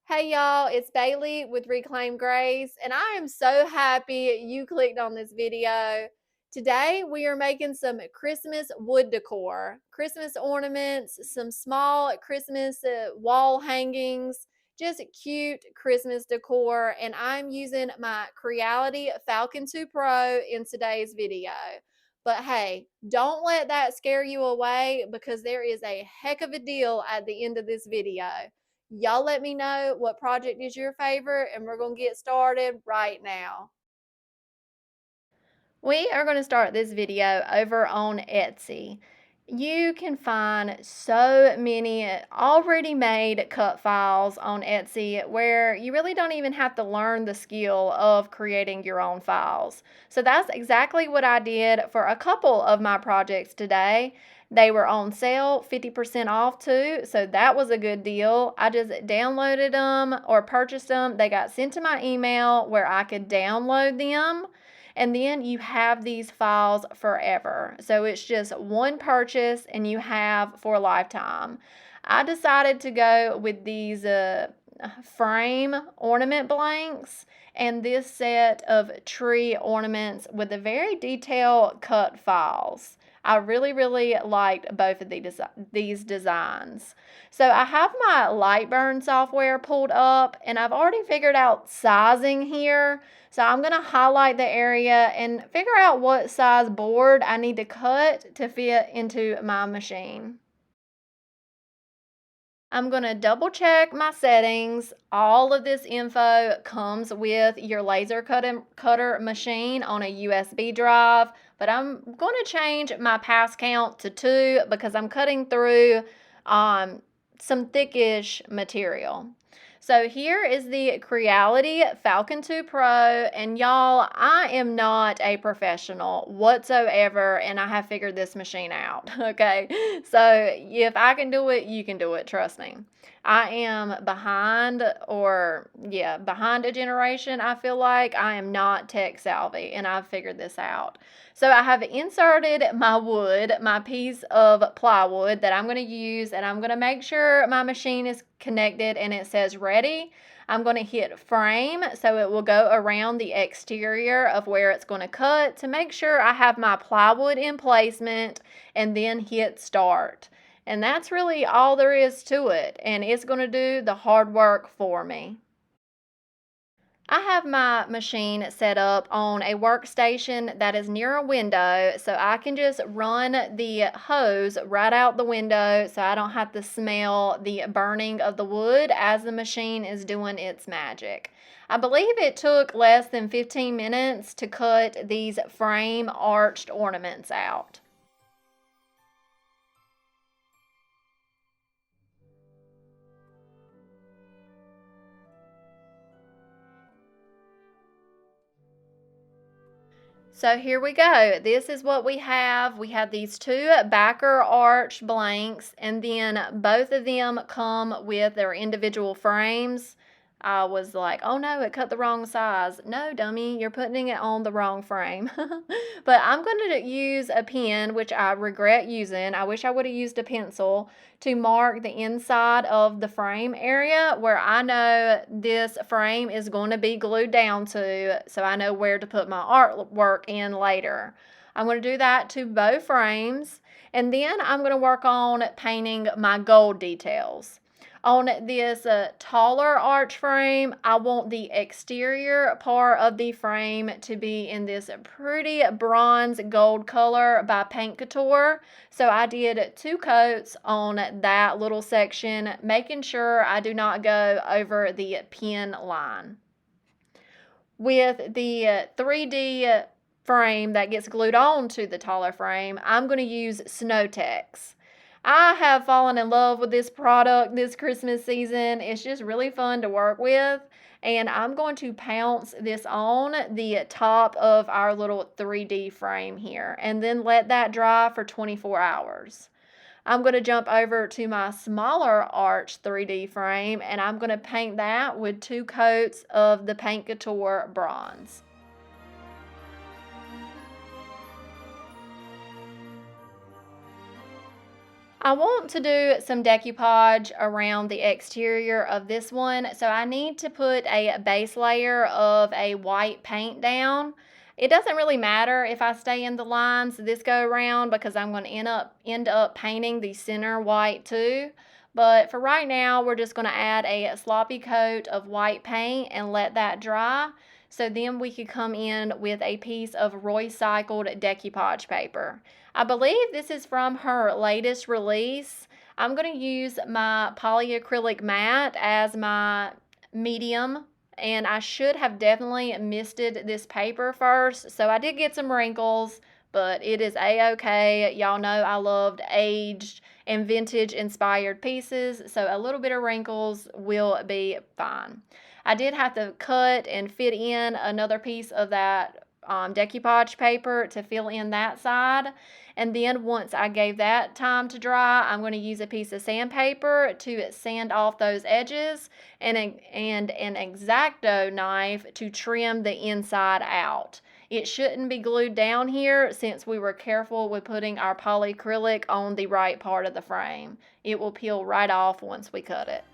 Hey y'all, it's Bailey with Reclaim Grace, and I am so happy you clicked on this video. Today we are making some Christmas wood decor, Christmas ornaments, some small Christmas wall hangings, just cute Christmas decor, and I'm using my Creality Falcon 2 Pro in today's video. But hey, don't let that scare you away because there is a heck of a deal at the end of this video. Y'all let me know what project is your favorite, and we're going to get started right now. We are going to start this video over on Etsy. You can find so many already made cut files on Etsy where you really don't even have to learn the skill of creating your own files. So that's exactly what I did for a couple of my projects today. They were on sale, 50% off too, so that was a good deal. I just downloaded them or purchased them. They got sent to my email where I could download them. And then you have these files forever. So it's just one purchase and you have for a lifetime. I decided to go with these frame ornament blanks and this set of tree ornaments with the very detailed cut files. I really liked both of these designs. So I have my Lightburn software pulled up and I've already figured out sizing here. So I'm going to highlight the area and figure out what size board I need to cut to fit into my machine. I'm going to double check my settings. All of this info comes with your laser cutter machine on a USB drive, but I'm going to change my pass count to 2 because I'm cutting through some thickish material. So here is the Creality Falcon 2 Pro, and y'all, I am not a professional whatsoever, and I have figured this machine out, okay? So if I can do it, you can do it, trust me. I am behind a generation. I feel like I am not tech savvy, and I've figured this out. So I have inserted my wood, my piece of plywood that I'm going to use, and I'm going to make sure my machine is connected and it says ready. I'm going to hit frame so it will go around the exterior of where it's going to cut to make sure I have my plywood in placement, and then hit start. And that's really all there is to it, and it's going to do the hard work for me. I have my machine set up on a workstation that is near a window, so I can just run the hose right out the window so I don't have to smell the burning of the wood as the machine is doing its magic. I believe it took less than 15 minutes to cut these frame arched ornaments out. So here we go. This is what we have. We have these 2 backer arch blanks, and then both of them come with their individual frames. I was like, oh no, it cut the wrong size. No, dummy, you're putting it on the wrong frame. But I'm going to use a pen, which I regret using. I wish I would have used a pencil to mark the inside of the frame area where I know this frame is going to be glued down to, so I know where to put my artwork in later. I'm going to do that to both frames, and then I'm going to work on painting my gold details. On this taller arch frame, I want the exterior part of the frame to be in this pretty bronze gold color by Paint Couture. So I did 2 coats on that little section, making sure I do not go over the pin line. With the 3D frame that gets glued on to the taller frame, I'm going to use Snow Tex. I have fallen in love with this product this Christmas season. It's just really fun to work with. And I'm going to pounce this on the top of our little 3D frame here and then let that dry for 24 hours. I'm going to jump over to my smaller arch 3D frame and I'm going to paint that with 2 coats of the Paint Couture bronze. I want to do some decoupage around the exterior of this one, so I need to put a base layer of a white paint down. It doesn't really matter if I stay in the lines this go around because I'm going to end up painting the center white too. But for right now, we're just going to add a sloppy coat of white paint and let that dry. So then we could come in with a piece of recycled decoupage paper. I believe this is from her latest release. I'm going to use my polyacrylic matte as my medium, and I should have definitely misted this paper first. So I did get some wrinkles, but it is a-okay. Y'all know I loved aged and vintage inspired pieces, so a little bit of wrinkles will be fine. I did have to cut and fit in another piece of that decoupage paper to fill in that side. And then once I gave that time to dry, I'm going to use a piece of sandpaper to sand off those edges and an X-Acto knife to trim the inside out. It shouldn't be glued down here since we were careful with putting our polyacrylic on the right part of the frame. It will peel right off once we cut it.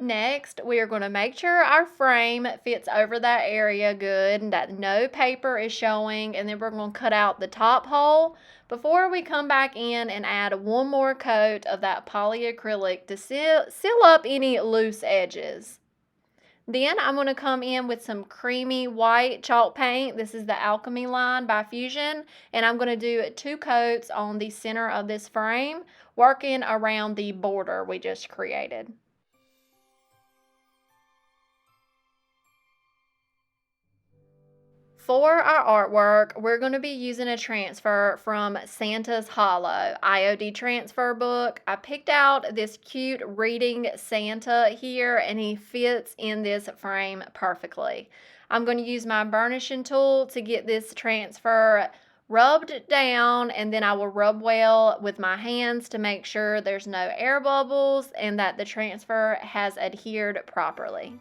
Next, we are going to make sure our frame fits over that area good and that no paper is showing, and then we're going to cut out the top hole before we come back in and add one more coat of that polyacrylic to seal up any loose edges. Then I'm going to come in with some creamy white chalk paint. This is the Alchemy line by Fusion, and I'm going to do 2 coats on the center of this frame, working around the border we just created. For our artwork, we're going to be using a transfer from Santa's Hollow IOD transfer book. I picked out this cute reading Santa here, and he fits in this frame perfectly. I'm going to use my burnishing tool to get this transfer rubbed down, and then I will rub well with my hands to make sure there's no air bubbles and that the transfer has adhered properly.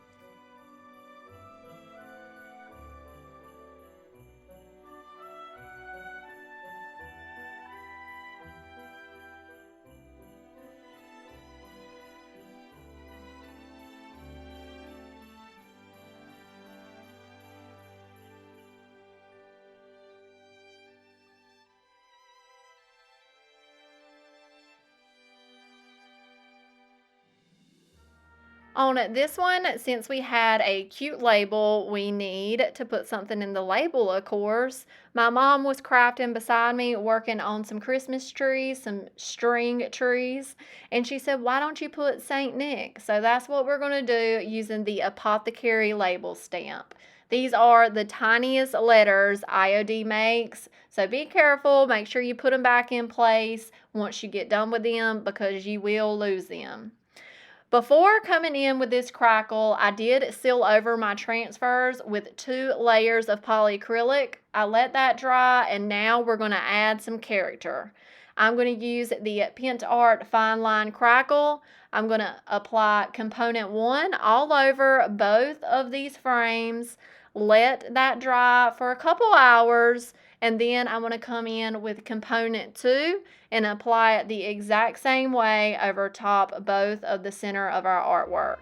On this one, since we had a cute label, we need to put something in the label, of course. My mom was crafting beside me, working on some Christmas trees, some string trees, and she said, why don't you put St. Nick? So that's what we're going to do using the Apothecary label stamp. These are the tiniest letters IOD makes, so be careful. Make sure you put them back in place once you get done with them because you will lose them. Before coming in with this crackle, I did seal over my transfers with 2 layers of polyacrylic. I let that dry, and now we're going to add some character. I'm going to use the Art Fine Line Crackle. I'm going to apply component 1 all over both of these frames. Let that dry for a couple hours, and then I'm going to come in with component 2 and apply it the exact same way over top both of the center of our artwork.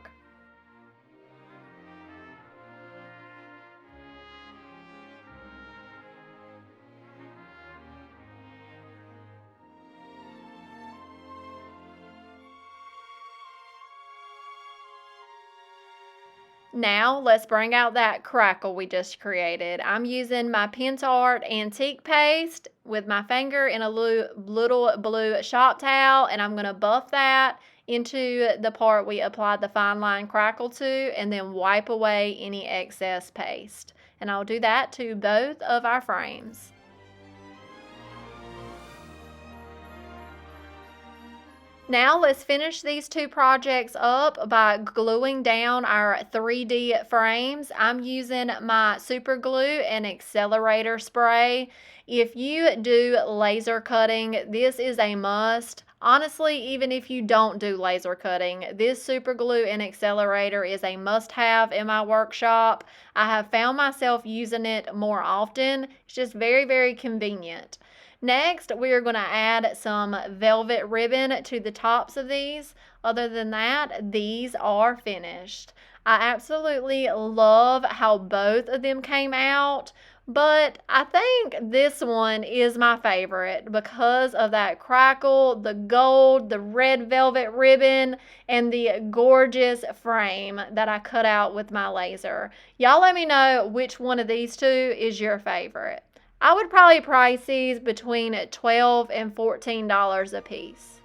Now let's bring out that crackle we just created. I'm using my Art antique paste with my finger in a little blue shop towel, and I'm going to buff that into the part we applied the fine line crackle to, and then wipe away any excess paste. And I'll do that to both of our frames. Now let's finish these two projects up by gluing down our 3D frames. I'm using my super glue and accelerator spray. If you do laser cutting, this is a must. Honestly, even if you don't do laser cutting, this super glue and accelerator is a must-have in my workshop. I have found myself using it more often. It's just very, very convenient. Next, we are going to add some velvet ribbon to the tops of these. Other than that, these are finished. I absolutely love how both of them came out, but I think this one is my favorite because of that crackle, the gold, the red velvet ribbon, and the gorgeous frame that I cut out with my laser. Y'all let me know which one of these two is your favorite. I would probably price these between $12 and $14 a piece.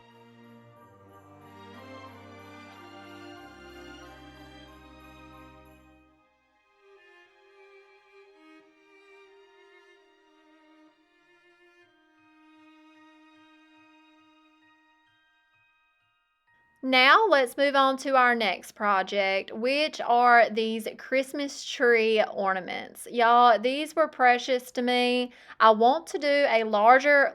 Now let's move on to our next project, which are these Christmas tree ornaments. Y'all, these were precious to me. I want to do a larger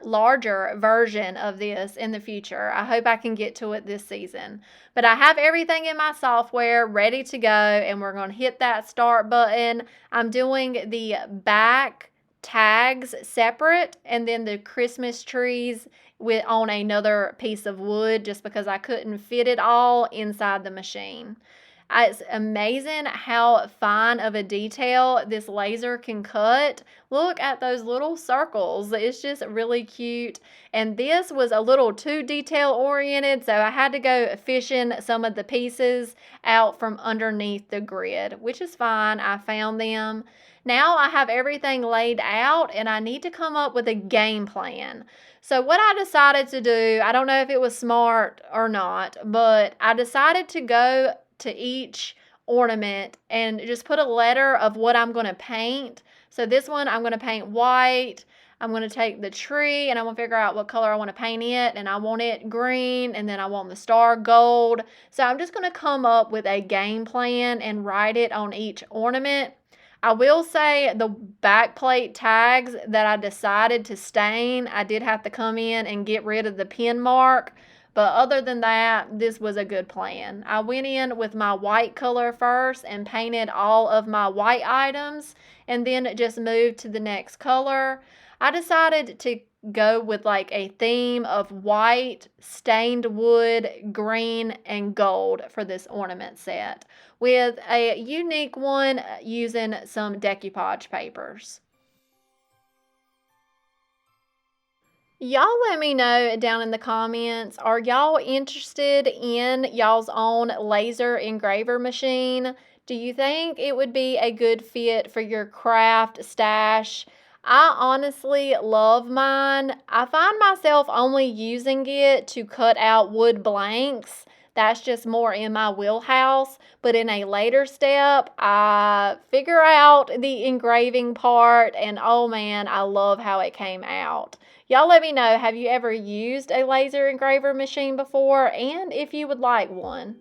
version of this in the future. I hope I can get to it this season. But I have everything in my software ready to go, and we're going to hit that start button. I'm doing the back tags separate and then the Christmas trees on another piece of wood just because I couldn't fit it all inside the machine. It's amazing how fine of a detail this laser can cut. Look at those little circles. It's just really cute. And this was a little too detail oriented, so I had to go fishing some of the pieces out from underneath the grid, which is fine. I found them. Now I have everything laid out and I need to come up with a game plan. So what I decided to do, I don't know if it was smart or not, but I decided to go to each ornament and just put a letter of what I'm going to paint. So this one I'm going to paint white. I'm going to take the tree and I'm going to figure out what color I want to paint it, and I want it green, and then I want the star gold. So I'm just going to come up with a game plan and write it on each ornament. I will say the back plate tags that I decided to stain, I did have to come in and get rid of the pin mark. But other than that, this was a good plan. I went in with my white color first and painted all of my white items and then just moved to the next color. I decided to go with like a theme of white, stained wood, green, and gold for this ornament set, with a unique one using some decoupage papers. Y'all let me know down in the comments, are y'all interested in y'all's own laser engraver machine? Do you think it would be a good fit for your craft stash? I honestly love mine. I find myself only using it to cut out wood blanks. That's just more in my wheelhouse. But in a later step, I figure out the engraving part, and oh man, I love how it came out. Y'all let me know, have you ever used a laser engraver machine before, and if you would like one?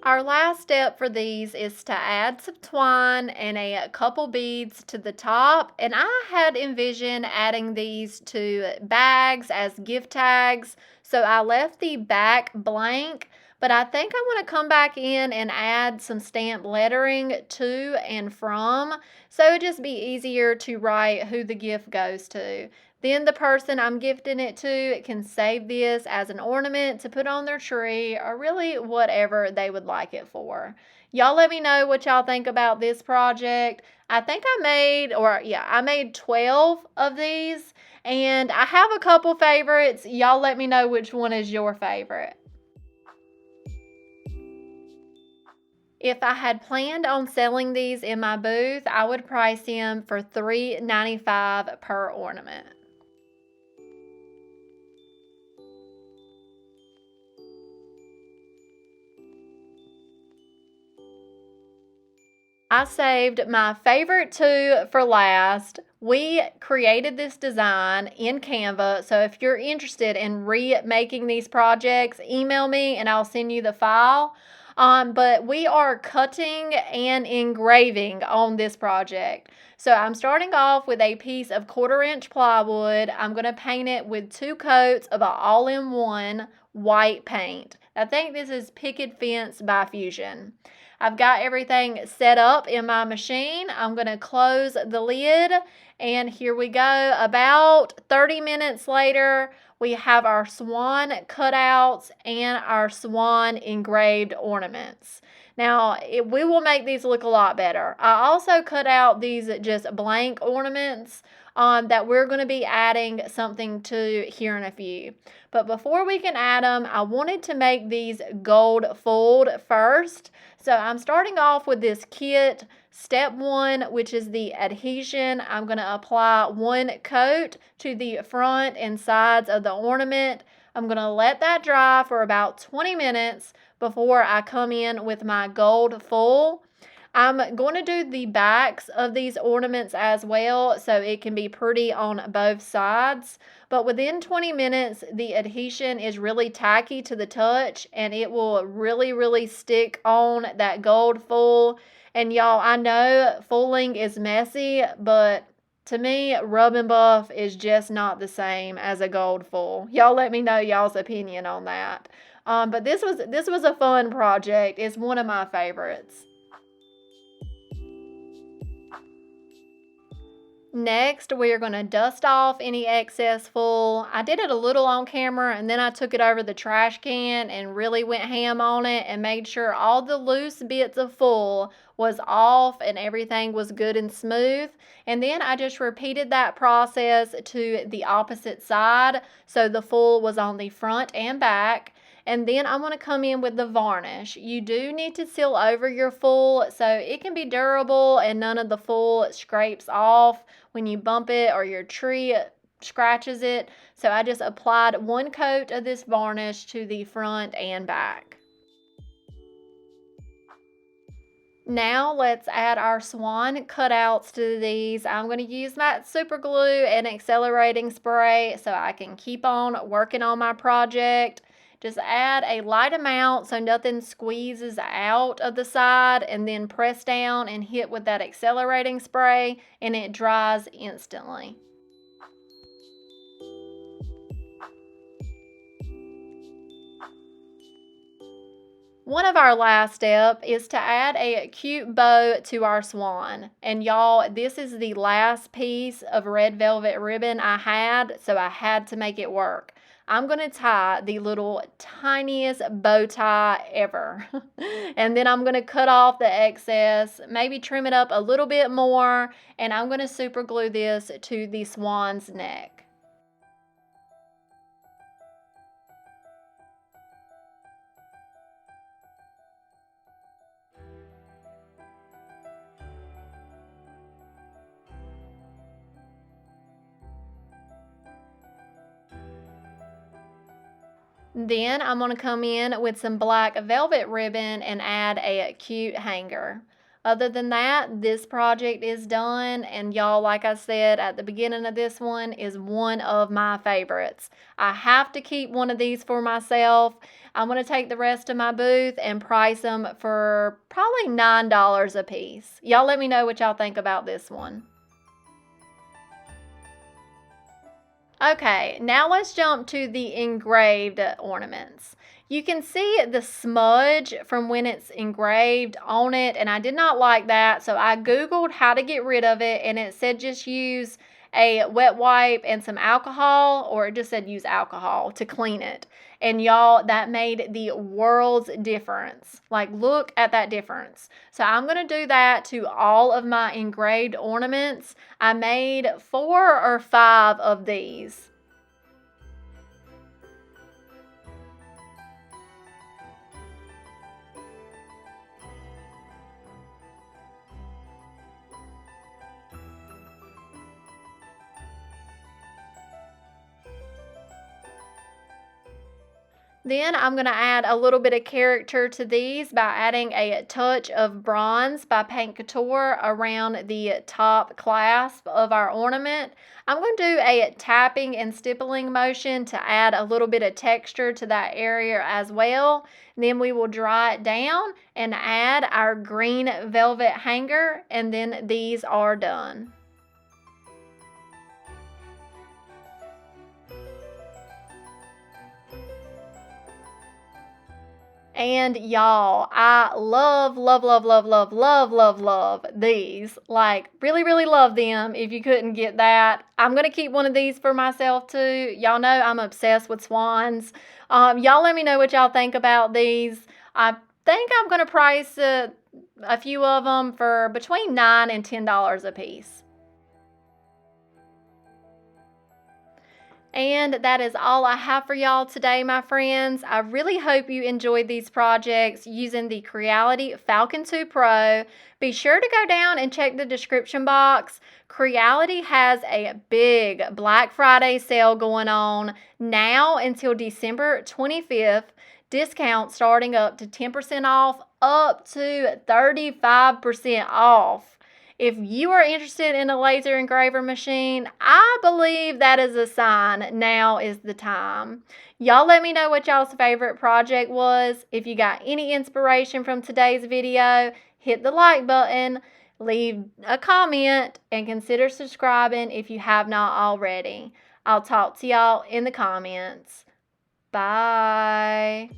Our last step for these is to add some twine and a couple beads to the top, and I had envisioned adding these to bags as gift tags, so I left the back blank, But I think I want to come back in and add some stamp lettering to and from, so it'd just be easier to write who the gift goes to. Then the person I'm gifting it to can save this as an ornament to put on their tree, or really whatever they would like it for. Y'all let me know what y'all think about this project. I think I made 12 of these, and I have a couple favorites. Y'all let me know which one is your favorite. If I had planned on selling these in my booth, I would price them for $3.95 per ornament. I saved my favorite two for last. We created this design in Canva, so if you're interested in remaking these projects, email me and I'll send you the file. But we are cutting and engraving on this project. So I'm starting off with a piece of 1/4-inch plywood. I'm going to paint it with 2 coats of an all-in-one white paint. I think this is Picket Fence by Fusion. I've got everything set up in my machine. I'm going to close the lid, and here we go. About 30 minutes later, we have our swan cutouts and our swan engraved ornaments. Now, we will make these look a lot better. I also cut out these just blank ornaments that we're going to be adding something to here in a few. But before we can add them, I wanted to make these gold fold first. So I'm starting off with this kit, step 1, which is the adhesion. I'm going to apply 1 coat to the front and sides of the ornament. I'm going to let that dry for about 20 minutes before I come in with my gold foil. I'm going to do the backs of these ornaments as well, so it can be pretty on both sides. But within 20 minutes, the adhesion is really tacky to the touch, and it will really stick on that gold foil. And y'all, I know foiling is messy, but to me, rub and buff is just not the same as a gold foil. Y'all let me know y'all's opinion on that. But this was a fun project. It's one of my favorites. Next, we're going to dust off any excess foil. I did it a little on camera, and then I took it over the trash can and really went ham on it and made sure all the loose bits of foil was off and everything was good and smooth. And then I just repeated that process to the opposite side, so the foil was on the front and back. And then I'm going to come in with the varnish. You do need to seal over your foil so it can be durable and none of the foil scrapes off when you bump it or your tree scratches it. So I just applied 1 coat of this varnish to the front and back. Now let's add our swan cutouts to these. I'm going to use my super glue and accelerating spray so I can keep on working on my project. Just add a light amount so nothing squeezes out of the side, and then press down and hit with that accelerating spray, and it dries instantly. One of our last steps is to add a cute bow to our swan. And y'all, this is the last piece of red velvet ribbon I had, so I had to make it work. I'm going to tie the little tiniest bow tie ever. And then I'm going to cut off the excess, maybe trim it up a little bit more, and I'm going to super glue this to the swan's neck. Then I'm going to come in with some black velvet ribbon and add a cute hanger. Other than that, this project is done, and y'all, like I said at the beginning of this one, is one of my favorites. I have to keep one of these for myself. I'm going to take the rest of my booth and price them for probably $9 a piece. Y'all let me know what y'all think about this one. Okay, now let's jump to the engraved ornaments. You can see the smudge from when it's engraved on it, and I did not like that, so I Googled how to get rid of it, and it said just use a wet wipe and some alcohol, or it just said use alcohol to clean it. And y'all, that made the world's difference. Like, look at that difference. So I'm going to do that to all of my engraved ornaments. I made 4 or 5 of these. Then I'm going to add a little bit of character to these by adding a touch of bronze by Paint Couture around the top clasp of our ornament. I'm going to do a tapping and stippling motion to add a little bit of texture to that area as well. Then we will dry it down and add our green velvet hanger, and then these are done. And y'all, I love, love, love, love, love, love, love, love these. Like, really, really love them if you couldn't get that. I'm going to keep one of these for myself too. Y'all know I'm obsessed with swans. Y'all let me know what y'all think about these. I think I'm going to price a few of them for between $9 and $10 a piece. And that is all I have for y'all today, my friends. I really hope you enjoyed these projects using the Creality Falcon 2 Pro. Be sure to go down and check the description box. Creality has a big Black Friday sale going on now until December 25th. Discount starting up to 10% off, up to 35% off. If you are interested in a laser engraver machine, I believe that is a sign now is the time. Y'all let me know what y'all's favorite project was. If you got any inspiration from today's video, hit the like button, leave a comment, and consider subscribing if you have not already. I'll talk to y'all in the comments. Bye.